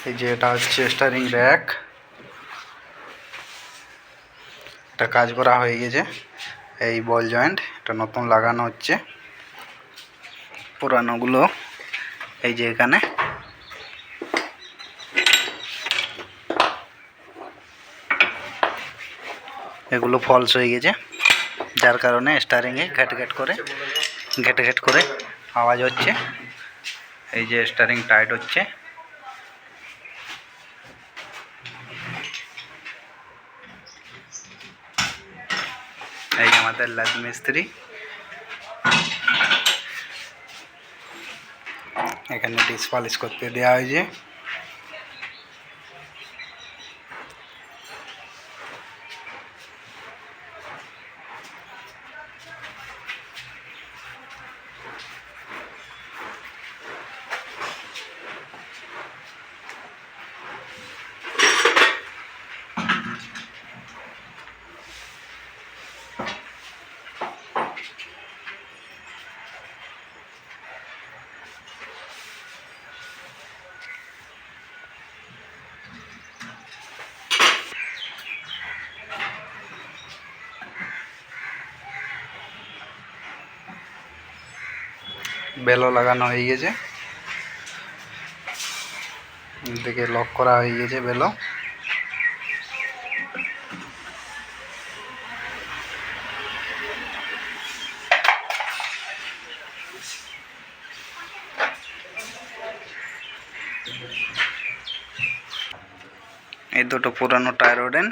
এই যে এটা হচ্ছে স্টিয়ারিং র্যাক, এটা কাজ করা হয়ে গেছে। এই বল জয়েন্ট এটা নতুন লাগানো হচ্ছে, পুরানোগুলো এই যে এখানে। এগুলো ফলস হয়ে গেছে, যার কারণে স্টিয়ারিংয়ে ঘ্যাট ঘ্যাট করে আওয়াজ হচ্ছে। এই যে স্টিয়ারিং টাইট হচ্ছে। এই আমাদের লাদ মিস্ত্রি, এখানে ডিস পলিশ করতে দেওয়া হয়েছে। বেলও লাগানো হয়ে গেছে, এদিকে লক করা হয়ে গেছে বেলও। এই দুটো পুরানো টায়ার ওডেন,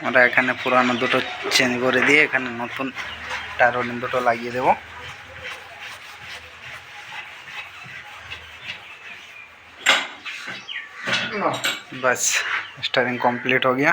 আমরা এখানে পুরানো দুটো চেঞ্জ করে দিয়ে এখানে নতুন টায়ার ওডেন দুটো লাগিয়ে দেব। बस स्टीयरिंग कंप्लीट हो गया।